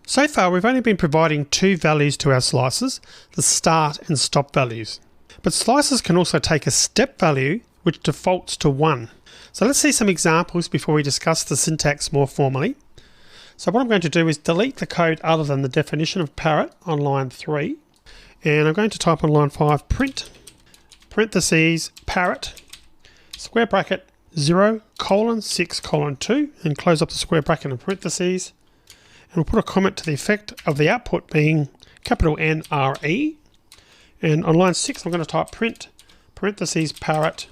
So far we've only been providing two values to our slices, the start and stop values. But slices can also take a step value which defaults to 1. So let's see some examples before we discuss the syntax more formally. So what I'm going to do is delete the code other than the definition of parrot on line 3. And I'm going to type on line 5 print, parentheses, parrot, square bracket, 0:6:2 and close up the square bracket and parentheses. And we'll put a comment to the effect of the output being capital NRE. And on line 6 I'm going to type print, parentheses, parrot,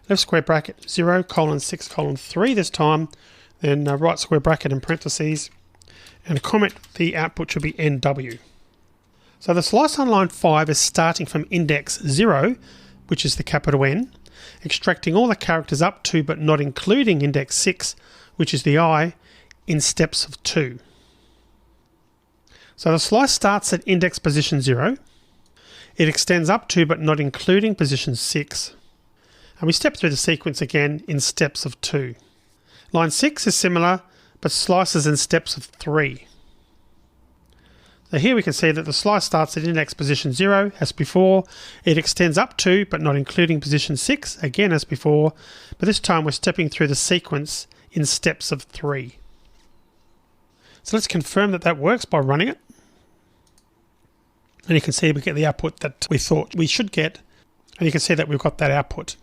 left square bracket, 0:6:3 this time, then right square bracket and parentheses, and a comment, the output should be NW. So the slice on line 5 is starting from index 0, which is the capital N, extracting all the characters up to but not including index 6, which is the I, in steps of 2. So the slice starts at index position 0, it extends up to but not including position 6, and we step through the sequence again in steps of 2. Line 6 is similar, but slices in steps of 3. So here we can see that the slice starts at index position 0 as before, it extends up to but not including position 6 again as before, but this time we're stepping through the sequence in steps of 3. So let's confirm that that works by running it. And you can see we get the output that we thought we should get, and you can see that we've got that output.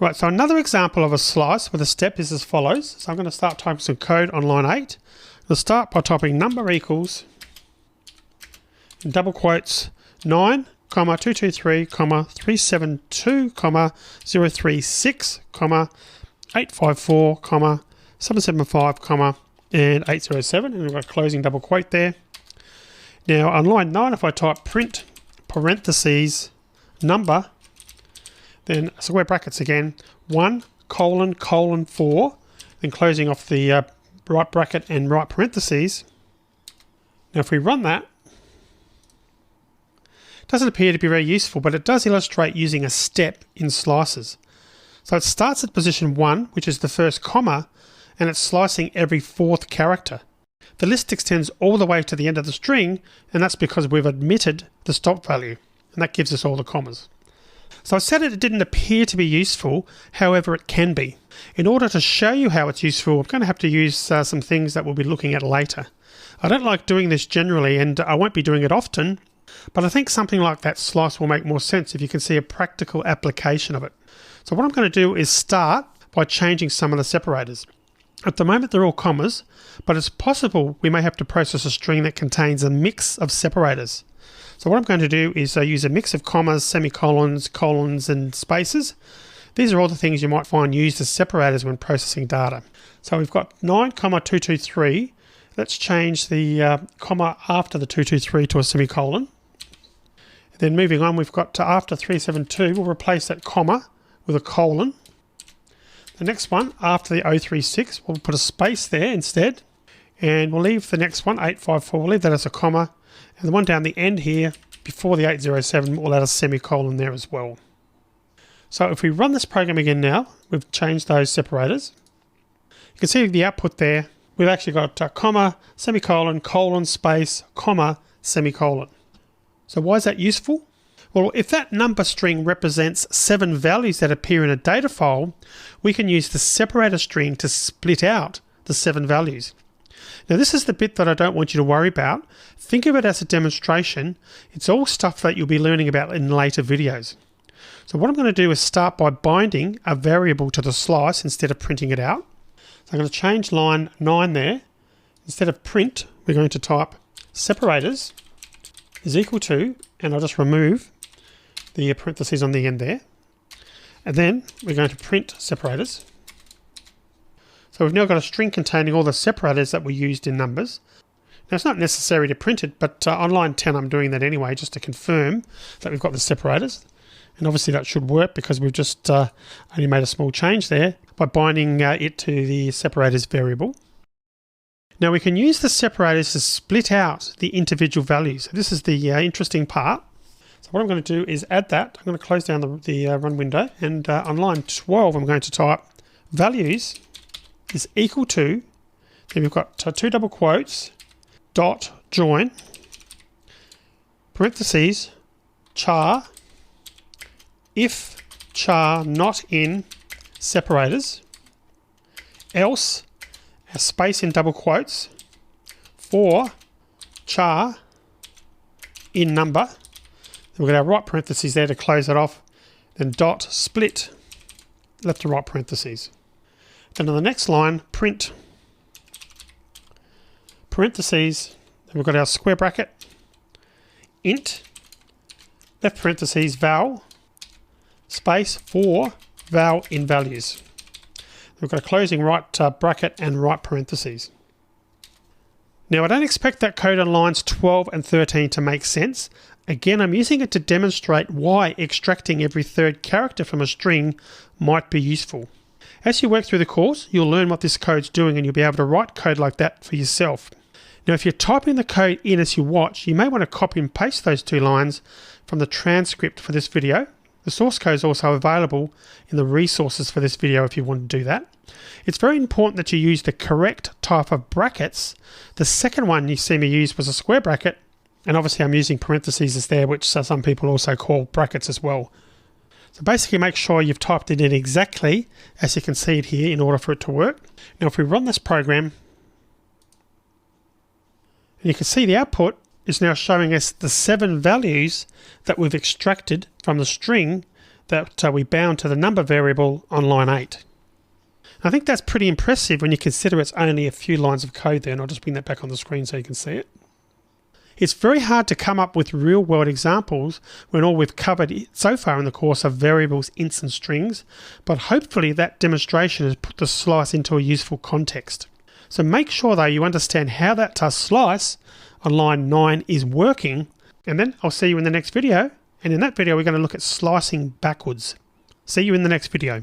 Right, so another example of a slice with a step is as follows. So I'm going to start typing some code on line 8. I'll start by typing number equals, in double quotes, 9, 223, 372, 036, 854, 775, and 807, and we've got a closing double quote there. Now on line 9, if I type print, parentheses, number, then square brackets again, 1:4, then closing off the right bracket and right parentheses. Now if we run that, it doesn't appear to be very useful, but it does illustrate using a step in slices. So it starts at position 1, which is the first comma, and it's slicing every 4th character. The list extends all the way to the end of the string, and that's because we've omitted the stop value, and that gives us all the commas. So I said it didn't appear to be useful, however it can be. In order to show you how it's useful, I'm going to have to use some things that we'll be looking at later. I don't like doing this generally, and I won't be doing it often, but I think something like that slice will make more sense if you can see a practical application of it. So what I'm going to do is start by changing some of the separators. At the moment they're all commas, but it's possible we may have to process a string that contains a mix of separators. So what I'm going to do is use a mix of commas, semicolons, colons and spaces. These are all the things you might find used as separators when processing data. So we've got 9,223. Let's change the comma after the 223 to a semicolon. Then moving on, we've got to after 372, we'll replace that comma with a colon. The next one, after the 036, we'll put a space there instead. And we'll leave the next one, 854, we'll leave that as a comma. And the one down the end here, before the 807, we'll add a semicolon there as well. So if we run this program again now, we've changed those separators. You can see the output there. We've actually got comma, semicolon, colon, space, comma, semicolon. So why is that useful? Well, if that number string represents 7 values that appear in a data file, we can use the separator string to split out the 7 values. Now this is the bit that I don't want you to worry about. Think of it as a demonstration. It's all stuff that you'll be learning about in later videos. So what I'm going to do is start by binding a variable to the slice instead of printing it out. So I'm going to change line 9 there. Instead of print, we're going to type separators is equal to, and I'll just remove the parentheses on the end there. And then we're going to print separators. So we've now got a string containing all the separators that we used in numbers. Now it's not necessary to print it, but on line 10 I'm doing that anyway just to confirm that we've got the separators. And obviously that should work because we've just only made a small change there by binding it to the separators variable. Now we can use the separators to split out the individual values. This is the interesting part. So what I'm going to do is add that. I'm going to close down the run window, and on line 12 I'm going to type values is equal to, then we've got 2 double quotes, dot join, parentheses, char, if char not in separators, else, a space in double quotes, for char in number. Then we've got our right parentheses there to close it off. Then dot split left to right parentheses. Then on the next line, print parentheses. Then we've got our square bracket, int, left parentheses, val, space for val in values. We've got a closing right bracket and right parentheses. Now I don't expect that code on lines 12 and 13 to make sense. Again, I'm using it to demonstrate why extracting every third character from a string might be useful. As you work through the course, you'll learn what this code's doing and you'll be able to write code like that for yourself. Now if you're typing the code in as you watch, you may want to copy and paste those 2 lines from the transcript for this video. The source code is also available in the resources for this video if you want to do that. It's very important that you use the correct type of brackets. The second one you see me use was a square bracket, and obviously I'm using parentheses there, which some people also call brackets as well. So basically make sure you've typed it in exactly as you can see it here in order for it to work. Now if we run this program, and you can see the output is now showing us the 7 values that we've extracted from the string that we bound to the number variable on line 8. I think that's pretty impressive when you consider it's only a few lines of code there, and I'll just bring that back on the screen so you can see it. It's very hard to come up with real-world examples when all we've covered so far in the course are variables, ints and strings, but hopefully that demonstration has put the slice into a useful context. So make sure though you understand how that slice on line 9 is working, and then I'll see you in the next video, and in that video we're going to look at slicing backwards. See you in the next video.